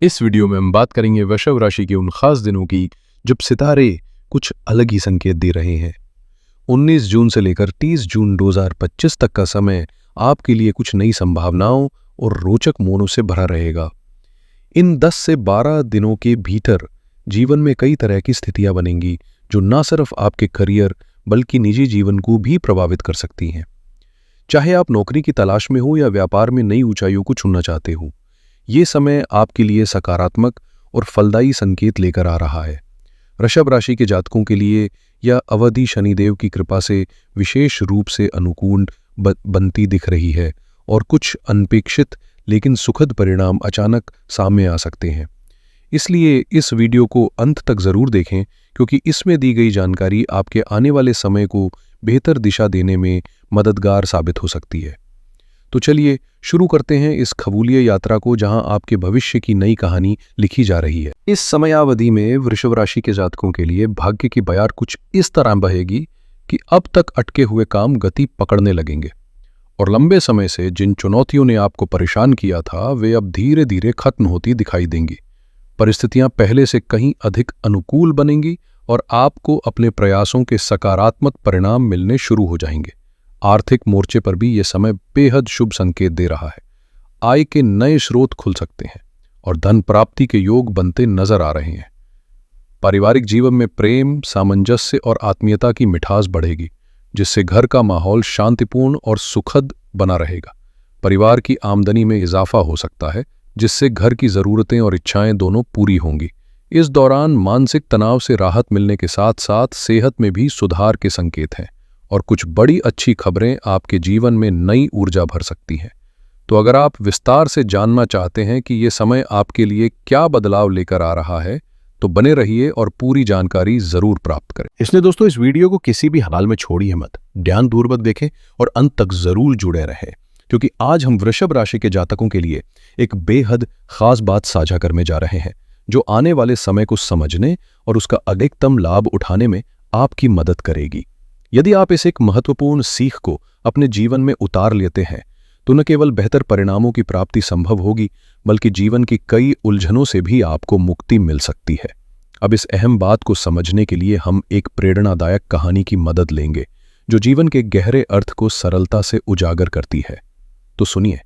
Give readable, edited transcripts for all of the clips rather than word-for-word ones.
इस वीडियो में हम बात करेंगे वृषभ राशि के उन खास दिनों की जब सितारे कुछ अलग ही संकेत दे रहे हैं। 19 जून से लेकर 30 जून 2025 तक का समय आपके लिए कुछ नई संभावनाओं और रोचक मोड़ों से भरा रहेगा। इन 10 से 12 दिनों के भीतर जीवन में कई तरह की स्थितियां बनेंगी जो न सिर्फ आपके करियर बल्कि निजी जीवन को भी प्रभावित कर सकती हैं। चाहे आप नौकरी की तलाश में हो या व्यापार में नई ऊंचाइयों को छूना चाहते हो, ये समय आपके लिए सकारात्मक और फलदायी संकेत लेकर आ रहा है। वृषभ राशि के जातकों के लिए यह अवधि शनिदेव की कृपा से विशेष रूप से अनुकूल बनती दिख रही है और कुछ अनपेक्षित लेकिन सुखद परिणाम अचानक सामने आ सकते हैं। इसलिए इस वीडियो को अंत तक जरूर देखें क्योंकि इसमें दी गई जानकारी आपके आने वाले समय को बेहतर दिशा देने में मददगार साबित हो सकती है। तो चलिए शुरू करते हैं इस खगोलीय यात्रा को जहां आपके भविष्य की नई कहानी लिखी जा रही है। इस समयावधि में वृषभ राशि के जातकों के लिए भाग्य की बयार कुछ इस तरह बहेगी कि अब तक अटके हुए काम गति पकड़ने लगेंगे और लंबे समय से जिन चुनौतियों ने आपको परेशान किया था वे अब धीरे धीरे खत्म होती दिखाई देंगी। परिस्थितियां पहले से कहीं अधिक अनुकूल बनेंगी और आपको अपने प्रयासों के सकारात्मक परिणाम मिलने शुरू हो जाएंगे। आर्थिक मोर्चे पर भी यह समय बेहद शुभ संकेत दे रहा है। आय के नए स्रोत खुल सकते हैं और धन प्राप्ति के योग बनते नजर आ रहे हैं। पारिवारिक जीवन में प्रेम, सामंजस्य और आत्मीयता की मिठास बढ़ेगी, जिससे घर का माहौल शांतिपूर्ण और सुखद बना रहेगा। परिवार की आमदनी में इजाफा हो सकता है, जिससे घर की जरूरतें और इच्छाएं दोनों पूरी होंगी। इस दौरान मानसिक तनाव से राहत मिलने के साथ साथ सेहत में भी सुधार के संकेत हैं और कुछ बड़ी अच्छी खबरें आपके जीवन में नई ऊर्जा भर सकती हैं। तो अगर आप विस्तार से जानना चाहते हैं कि ये समय आपके लिए क्या बदलाव लेकर आ रहा है, तो बने रहिए और पूरी जानकारी जरूर प्राप्त करें। इसलिए दोस्तों इस वीडियो को किसी भी हाल में छोड़िए मत, ध्यानपूर्वक देखें और अंत तक जरूर जुड़े रहें, क्योंकि आज हम वृषभ राशि के जातकों के लिए एक बेहद खास बात साझा करने जा रहे हैं जो आने वाले समय को समझने और उसका अधिकतम लाभ उठाने में आपकी मदद करेगी। यदि आप इस एक महत्वपूर्ण सीख को अपने जीवन में उतार लेते हैं तो न केवल बेहतर परिणामों की प्राप्ति संभव होगी बल्कि जीवन की कई उलझनों से भी आपको मुक्ति मिल सकती है। अब इस अहम बात को समझने के लिए हम एक प्रेरणादायक कहानी की मदद लेंगे जो जीवन के गहरे अर्थ को सरलता से उजागर करती है। तो सुनिए,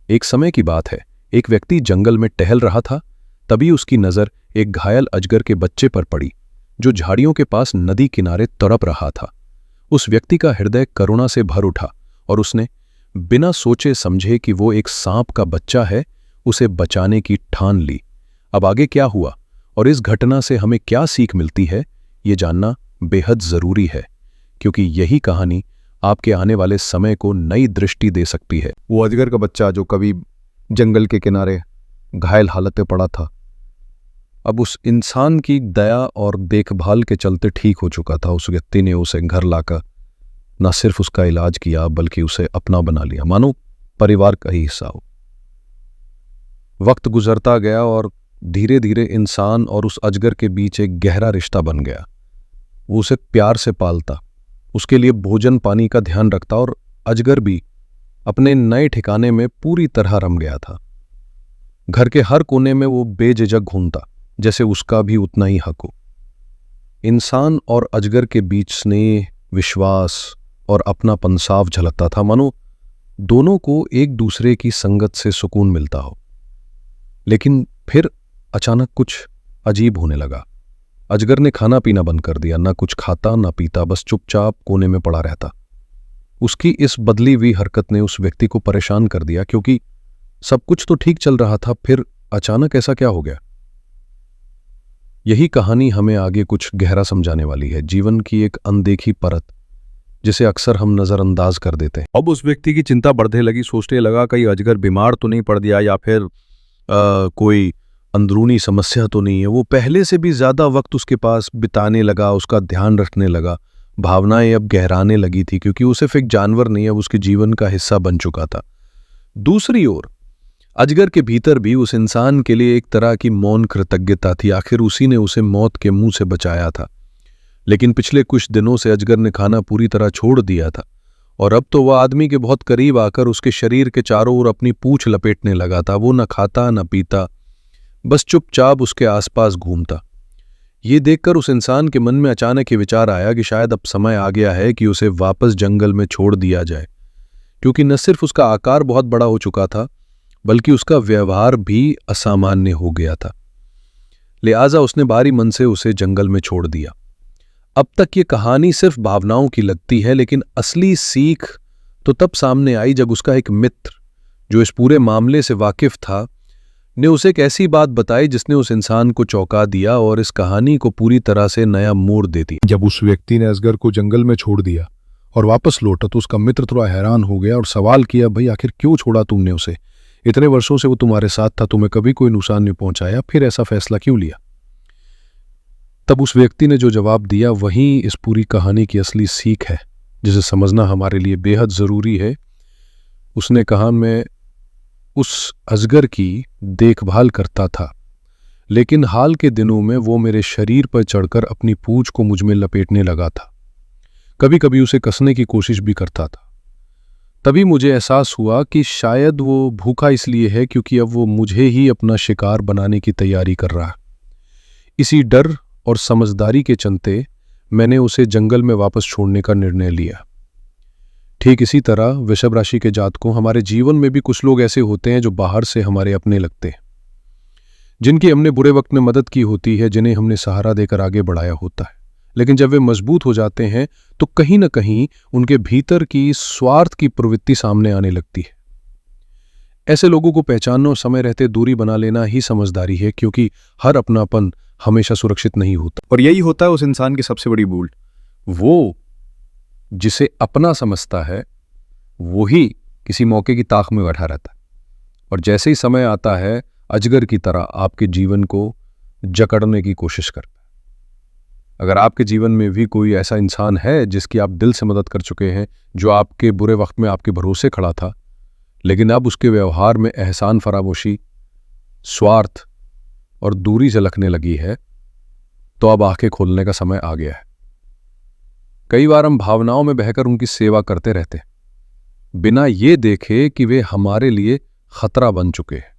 एक समय की बात है। एक व्यक्ति जंगल में टहल रहा था। तभी उसकी नजर एक घायल अजगर के बच्चे पर पड़ी जो झाड़ियों के पास नदी किनारे तड़प रहा था। उस व्यक्ति का हृदय करुणा से भर उठा और उसने बिना सोचे समझे कि वो एक सांप का बच्चा है, उसे बचाने की ठान ली। अब आगे क्या हुआ और इस घटना से हमें क्या सीख मिलती है, ये जानना बेहद जरूरी है, क्योंकि यही कहानी आपके आने वाले समय को नई दृष्टि दे सकती है। वो अजगर का बच्चा जो कभी जंगल के किनारे घायल हालत में पड़ा था, अब उस इंसान की दया और देखभाल के चलते ठीक हो चुका था। उस व्यक्ति ने उसे घर लाकर न सिर्फ उसका इलाज किया बल्कि उसे अपना बना लिया, मानो परिवार का ही हिस्सा हो। वक्त गुजरता गया और धीरे धीरे इंसान और उस अजगर के बीच एक गहरा रिश्ता बन गया। वो उसे प्यार से पालता, उसके लिए भोजन पानी का ध्यान रखता और अजगर भी अपने नए ठिकाने में पूरी तरह रम गया था। घर के हर कोने में वो बेझिझक घूमता जैसे उसका भी उतना ही हक हो। इंसान और अजगर के बीच स्नेह, विश्वास और अपनापन साफ झलकता था, मानो दोनों को एक दूसरे की संगत से सुकून मिलता हो। लेकिन फिर अचानक कुछ अजीब होने लगा। अजगर ने खाना पीना बंद कर दिया, ना कुछ खाता ना पीता, बस चुपचाप कोने में पड़ा रहता। उसकी इस बदली हुई हरकत ने उस व्यक्ति को परेशान कर दिया, क्योंकि सब कुछ तो ठीक चल रहा था, फिर अचानक ऐसा क्या हो गया। यही कहानी हमें आगे कुछ गहरा समझाने वाली है, जीवन की एक अनदेखी परत जिसे अक्सर हम नजरअंदाज कर देते हैं। अब उस व्यक्ति की चिंता बढ़ने लगी, सोचने लगा कहीं अजगर बीमार तो नहीं पड़ गया या फिर कोई अंदरूनी समस्या तो नहीं है। वो पहले से भी ज्यादा वक्त उसके पास बिताने लगा, उसका ध्यान रखने लगा। भावनाएं अब गहराने लगी थी, क्योंकि वो सिर्फ एक जानवर नहीं, अब उसके जीवन का हिस्सा बन चुका था। दूसरी ओर अजगर के भीतर भी उस इंसान के लिए एक तरह की मौन कृतज्ञता थी। आखिर उसी ने उसे मौत के मुंह से बचाया था। लेकिन पिछले कुछ दिनों से अजगर ने खाना पूरी तरह छोड़ दिया था और अब तो वह आदमी के बहुत करीब आकर उसके शरीर के चारों ओर अपनी पूंछ लपेटने लगा था। वो न खाता न पीता, बस चुपचाप उसके आसपास घूमता। ये देखकर उस इंसान के मन में अचानक ये विचार आया कि शायद अब समय आ गया है कि उसे वापस जंगल में छोड़ दिया जाए, क्योंकि न सिर्फ उसका आकार बहुत बड़ा हो चुका था, बल्कि उसका व्यवहार भी असामान्य हो गया था। लिहाजा उसने बारी मन से उसे जंगल में छोड़ दिया। अब तक ये कहानी सिर्फ भावनाओं की लगती है, लेकिन असली सीख तो तब सामने आई जब उसका एक मित्र, जो इस पूरे मामले से वाकिफ था, ने उसे एक ऐसी बात बताई जिसने उस इंसान को चौंका दिया और इस कहानी को पूरी तरह से नया मोड़ दे दिया। जब उस व्यक्ति ने असगर को जंगल में छोड़ दिया और वापस लौटा तो उसका मित्र थोड़ा हैरान हो गया और सवाल किया, भाई आखिर क्यों छोड़ा तुमने उसे? इतने वर्षों से वो तुम्हारे साथ था, तुम्हें कभी कोई नुकसान नहीं पहुंचाया, फिर ऐसा फैसला क्यों लिया? तब उस व्यक्ति ने जो जवाब दिया वही इस पूरी कहानी की असली सीख है, जिसे समझना हमारे लिए बेहद जरूरी है। उसने कहा, मैं उस अजगर की देखभाल करता था, लेकिन हाल के दिनों में वो मेरे शरीर पर चढ़कर अपनी पूंछ को मुझ में लपेटने लगा था। कभी कभी उसे कसने की कोशिश भी करता था। तभी मुझे एहसास हुआ कि शायद वो भूखा इसलिए है क्योंकि अब वो मुझे ही अपना शिकार बनाने की तैयारी कर रहा है। इसी डर और समझदारी के चलते मैंने उसे जंगल में वापस छोड़ने का निर्णय लिया। ठीक इसी तरह वृषभ राशि के जातकों, हमारे जीवन में भी कुछ लोग ऐसे होते हैं जो बाहर से हमारे अपने लगते हैं, जिनकी हमने बुरे वक्त में मदद की होती है, जिन्हें हमने सहारा देकर आगे बढ़ाया होता है, लेकिन जब वे मजबूत हो जाते हैं तो कहीं न कहीं उनके भीतर की स्वार्थ की प्रवृत्ति सामने आने लगती है। ऐसे लोगों को पहचानना और समय रहते दूरी बना लेना ही समझदारी है, क्योंकि हर अपनापन हमेशा सुरक्षित नहीं होता। और यही होता है उस इंसान की सबसे बड़ी भूल। वो जिसे अपना समझता है वही किसी मौके की ताक में बैठा रहता है, और जैसे ही समय आता है अजगर की तरह आपके जीवन को जकड़ने की कोशिश करता है। अगर आपके जीवन में भी कोई ऐसा इंसान है जिसकी आप दिल से मदद कर चुके हैं, जो आपके बुरे वक्त में आपके भरोसे खड़ा था, लेकिन अब उसके व्यवहार में एहसान फरामोशी, स्वार्थ और दूरी झलकने लगी है, तो अब आंखें खोलने का समय आ गया है। कई बार हम भावनाओं में बहकर उनकी सेवा करते रहते हैं, बिना ये देखे कि वे हमारे लिए खतरा बन चुके हैं।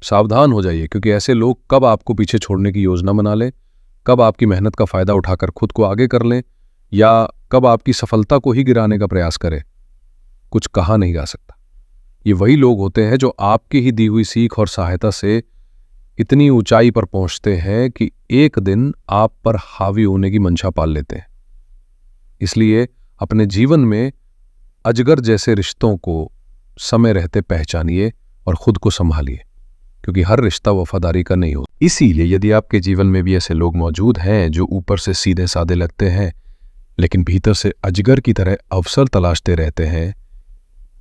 सावधान हो जाइए, क्योंकि ऐसे लोग कब आपको पीछे छोड़ने की योजना बना लें, कब आपकी मेहनत का फायदा उठाकर खुद को आगे कर लें, या कब आपकी सफलता को ही गिराने का प्रयास करें, कुछ कहा नहीं जा सकता। ये वही लोग होते हैं जो आपकी ही दी हुई सीख और सहायता से इतनी ऊंचाई पर पहुंचते हैं कि एक दिन आप पर हावी होने की मंशा पाल लेते हैं। इसलिए अपने जीवन में अजगर जैसे रिश्तों को समय रहते पहचानिए और खुद को संभालिए, क्योंकि हर रिश्ता वफादारी का नहीं होता। इसीलिए यदि आपके जीवन में भी ऐसे लोग मौजूद हैं जो ऊपर से सीधे साधे लगते हैं, लेकिन भीतर से अजगर की तरह अवसर तलाशते रहते हैं,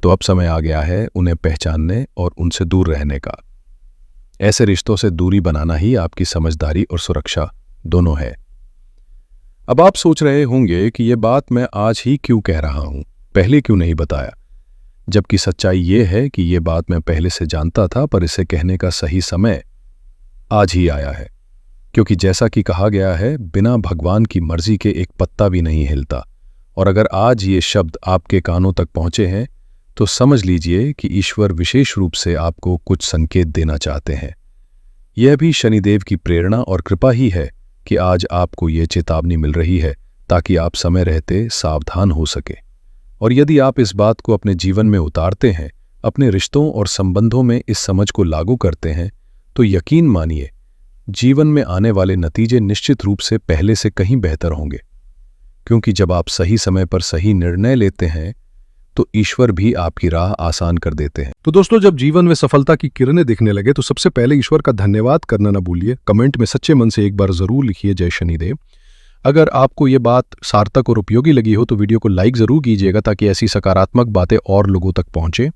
तो अब समय आ गया है उन्हें पहचानने और उनसे दूर रहने का। ऐसे रिश्तों से दूरी बनाना ही आपकी समझदारी और सुरक्षा दोनों है। अब आप सोच रहे होंगे कि यह बात मैं आज ही क्यों कह रहा हूं, पहले क्यों नहीं बताया, जबकि सच्चाई यह है कि यह बात मैं पहले से जानता था, पर इसे कहने का सही समय आज ही आया है। क्योंकि जैसा कि कहा गया है, बिना भगवान की मर्जी के एक पत्ता भी नहीं हिलता। और अगर आज ये शब्द आपके कानों तक पहुंचे हैं, तो समझ लीजिए कि ईश्वर विशेष रूप से आपको कुछ संकेत देना चाहते हैं। यह भी शनिदेव की प्रेरणा और कृपा ही है कि आज आपको ये चेतावनी मिल रही है, ताकि आप समय रहते सावधान हो सके। और यदि आप इस बात को अपने जीवन में उतारते हैं, अपने रिश्तों और संबंधों में इस समझ को लागू करते हैं, तो यकीन मानिए जीवन में आने वाले नतीजे निश्चित रूप से पहले से कहीं बेहतर होंगे। क्योंकि जब आप सही समय पर सही निर्णय लेते हैं, तो ईश्वर भी आपकी राह आसान कर देते हैं। तो दोस्तों, जब जीवन में सफलता की किरणें दिखने लगे, तो सबसे पहले ईश्वर का धन्यवाद करना ना भूलिए। कमेंट में सच्चे मन से एक बार जरूर लिखिए, जय शनिदेव। अगर आपको ये बात सार्थक और उपयोगी लगी हो तो वीडियो को लाइक जरूर कीजिएगा, ताकि ऐसी सकारात्मक बातें और लोगों तक पहुंचे।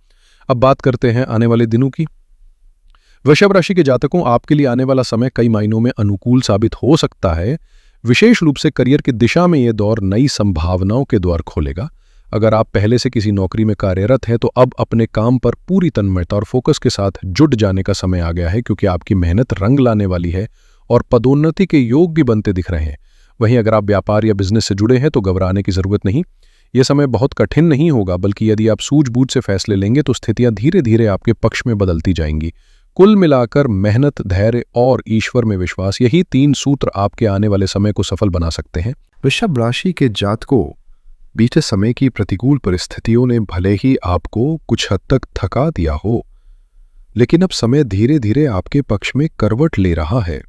अब बात करते हैं आने वाले दिनों की। वृषभ राशि के जातकों, आपके लिए आने वाला समय कई मायनों में अनुकूल साबित हो सकता है। विशेष रूप से करियर की दिशा में यह दौर नई संभावनाओं के द्वार खोलेगा। अगर आप पहले से किसी नौकरी में कार्यरत हैं, तो अब अपने काम पर पूरी तन्मयता और फोकस के साथ जुट जाने का समय आ गया है, क्योंकि आपकी मेहनत रंग लाने वाली है और पदोन्नति के योग भी बनते दिख रहे हैं। वहीं अगर आप व्यापार या बिजनेस से जुड़े हैं, तो घबराने की जरूरत नहीं। यह समय बहुत कठिन नहीं होगा, बल्कि यदि आप सूझबूझ से फैसले लेंगे तो स्थितियां धीरे धीरे आपके पक्ष में बदलती जाएंगी। कुल मिलाकर मेहनत, धैर्य और ईश्वर में विश्वास, यही 3 सूत्र आपके आने वाले समय को सफल बना सकते हैं। वृषभ राशि के जातकों, बीते समय की प्रतिकूल परिस्थितियों ने भले ही आपको कुछ हद तक थका दिया हो, लेकिन अब समय धीरे धीरे आपके पक्ष में करवट ले रहा है।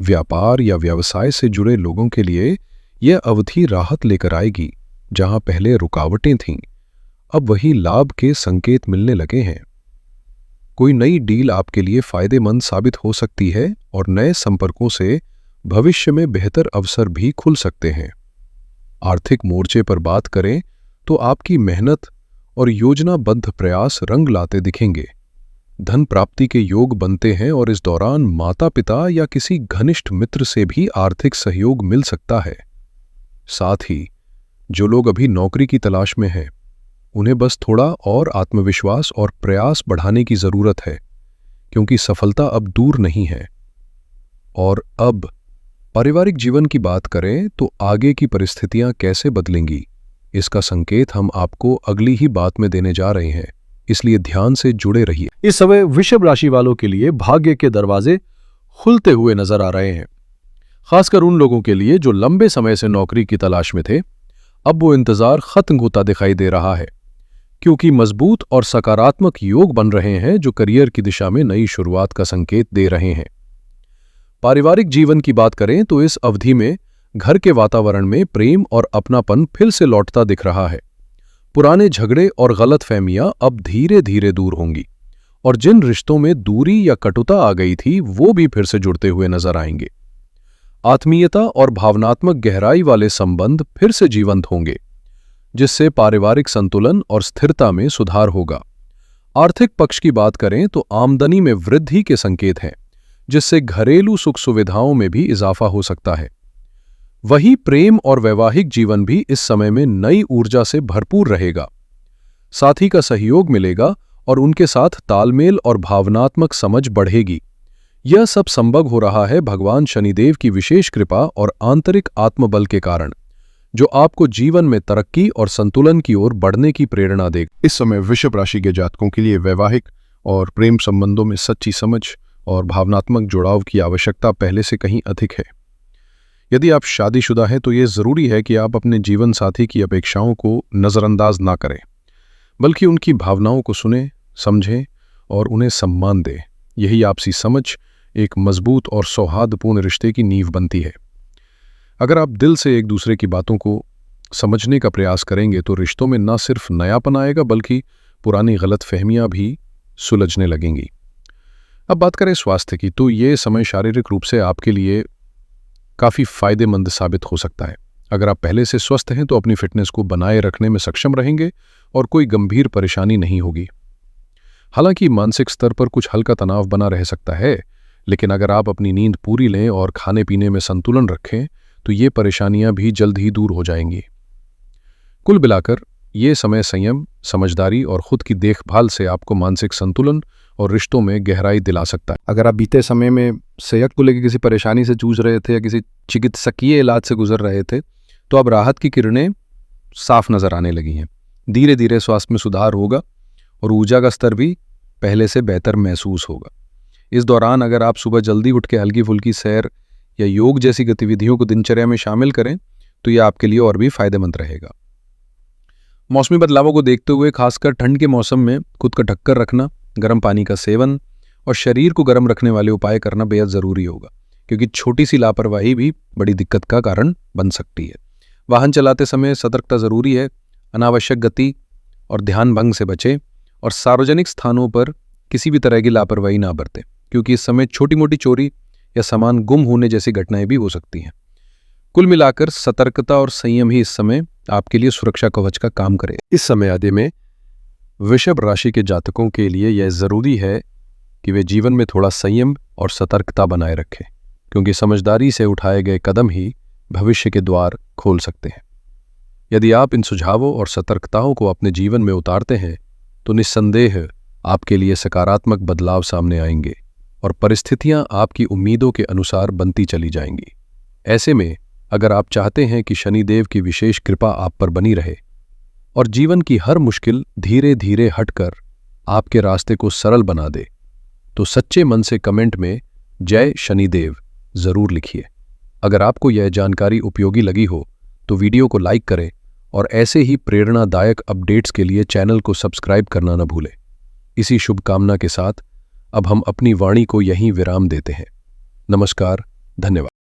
व्यापार या व्यवसाय से जुड़े लोगों के लिए यह अवधि राहत लेकर आएगी। जहां पहले रुकावटें थीं, अब वही लाभ के संकेत मिलने लगे हैं। कोई नई डील आपके लिए फायदेमंद साबित हो सकती है और नए संपर्कों से भविष्य में बेहतर अवसर भी खुल सकते हैं। आर्थिक मोर्चे पर बात करें तो आपकी मेहनत और योजनाबद्ध प्रयास रंग लाते दिखेंगे। धन प्राप्ति के योग बनते हैं और इस दौरान माता-पिता या किसी घनिष्ठ मित्र से भी आर्थिक सहयोग मिल सकता है। साथ ही जो लोग अभी नौकरी की तलाश में हैं, उन्हें बस थोड़ा और आत्मविश्वास और प्रयास बढ़ाने की जरूरत है, क्योंकि सफलता अब दूर नहीं है। और अब पारिवारिक जीवन की बात करें तो आगे की परिस्थितियां कैसे बदलेंगी, इसका संकेत हम आपको अगली ही बात में देने जा रहे हैं, इसलिए ध्यान से जुड़े रहिए। इस समय वृषभ राशि वालों के लिए भाग्य के दरवाजे खुलते हुए नजर आ रहे हैं, खासकर उन लोगों के लिए जो लंबे समय से नौकरी की तलाश में थे। अब वो इंतजार खत्म होता दिखाई दे रहा है, क्योंकि मजबूत और सकारात्मक योग बन रहे हैं जो करियर की दिशा में नई शुरुआत का संकेत दे रहे हैं। पारिवारिक जीवन की बात करें तो इस अवधि में घर के वातावरण में प्रेम और अपनापन फिर से लौटता दिख रहा है। पुराने झगड़े और गलतफहमियां अब धीरे धीरे दूर होंगी और जिन रिश्तों में दूरी या कटुता आ गई थी वो भी फिर से जुड़ते हुए नजर आएंगे। आत्मीयता और भावनात्मक गहराई वाले संबंध फिर से जीवंत होंगे, जिससे पारिवारिक संतुलन और स्थिरता में सुधार होगा। आर्थिक पक्ष की बात करें तो आमदनी में वृद्धि के संकेत हैं, जिससे घरेलू सुख सुविधाओं में भी इजाफा हो सकता है। वही प्रेम और वैवाहिक जीवन भी इस समय में नई ऊर्जा से भरपूर रहेगा। साथी का सहयोग मिलेगा और उनके साथ तालमेल और भावनात्मक समझ बढ़ेगी। यह सब संभव हो रहा है भगवान शनिदेव की विशेष कृपा और आंतरिक आत्मबल के कारण, जो आपको जीवन में तरक्की और संतुलन की ओर बढ़ने की प्रेरणा देगा। इस समय वृषभ राशि के जातकों के लिए वैवाहिक और प्रेम संबंधों में सच्ची समझ और भावनात्मक जुड़ाव की आवश्यकता पहले से कहीं अधिक है। यदि आप शादीशुदा हैं तो यह जरूरी है कि आप अपने जीवन साथी की अपेक्षाओं को नजरअंदाज ना करें, बल्कि उनकी भावनाओं को सुनें, समझें और उन्हें सम्मान दें। यही आपसी समझ एक मजबूत और सौहार्दपूर्ण रिश्ते की नींव बनती है। अगर आप दिल से एक दूसरे की बातों को समझने का प्रयास करेंगे तो रिश्तों में न सिर्फ नयापन आएगा बल्कि पुरानी गलतफहमियां भी सुलझने लगेंगी। अब बात करें स्वास्थ्य की, तो ये समय शारीरिक रूप से आपके लिए काफ़ी फायदेमंद साबित हो सकता है। अगर आप पहले से स्वस्थ हैं तो अपनी फिटनेस को बनाए रखने में सक्षम रहेंगे और कोई गंभीर परेशानी नहीं होगी। हालांकि मानसिक स्तर पर कुछ हल्का तनाव बना रह सकता है, लेकिन अगर आप अपनी नींद पूरी लें और खाने पीने में संतुलन रखें तो ये परेशानियां भी जल्द ही दूर हो जाएंगी। कुल मिलाकर ये समय संयम, समझदारी और खुद की देखभाल से आपको मानसिक संतुलन और रिश्तों में गहराई दिला सकता है। अगर आप बीते समय में सेहत को लेकर किसी परेशानी से जूझ रहे थे या किसी चिकित्सकीय इलाज से गुजर रहे थे, तो अब राहत की किरणें साफ नजर आने लगी हैं। धीरे धीरे स्वास्थ्य में सुधार होगा और ऊर्जा का स्तर भी पहले से बेहतर महसूस होगा। इस दौरान अगर आप सुबह जल्दी उठ के हल्की फुल्की सैर या योग जैसी गतिविधियों को दिनचर्या में शामिल करें तो यह आपके लिए और भी फायदेमंद रहेगा। मौसमी बदलावों को देखते हुए खासकर ठंड के मौसम में खुद का ढककर रखना, गर्म पानी का सेवन और शरीर को गर्म रखने वाले उपाय करना बेहद जरूरी होगा, क्योंकि छोटी सी लापरवाही भी बड़ी दिक्कत का कारण बन सकती है। वाहन चलाते समय सतर्कता जरूरी है। अनावश्यक गति और ध्यान भंग से बचें और सार्वजनिक स्थानों पर किसी भी तरह की लापरवाही ना बरतें, क्योंकि इस समय छोटी मोटी चोरी या सामान गुम होने जैसी घटनाएं भी हो सकती हैं। कुल मिलाकर सतर्कता और संयम ही इस समय आपके लिए सुरक्षा कवच का काम करे। इस समय आदि में वृषभ राशि के जातकों के लिए यह जरूरी है कि वे जीवन में थोड़ा संयम और सतर्कता बनाए रखें, क्योंकि समझदारी से उठाए गए कदम ही भविष्य के द्वार खोल सकते हैं। यदि आप इन सुझावों और सतर्कताओं को अपने जीवन में उतारते हैं तो निस्संदेह आपके लिए सकारात्मक बदलाव सामने आएंगे और परिस्थितियां आपकी उम्मीदों के अनुसार बनती चली जाएंगी। ऐसे में अगर आप चाहते हैं कि शनिदेव की विशेष कृपा आप पर बनी रहे और जीवन की हर मुश्किल धीरे धीरे हटकर आपके रास्ते को सरल बना दे, तो सच्चे मन से कमेंट में जय शनिदेव जरूर लिखिए। अगर आपको यह जानकारी उपयोगी लगी हो तो वीडियो को लाइक करें और ऐसे ही प्रेरणादायक अपडेट्स के लिए चैनल को सब्सक्राइब करना न भूलें। इसी शुभकामना के साथ अब हम अपनी वाणी को यहीं विराम देते हैं। नमस्कार, धन्यवाद।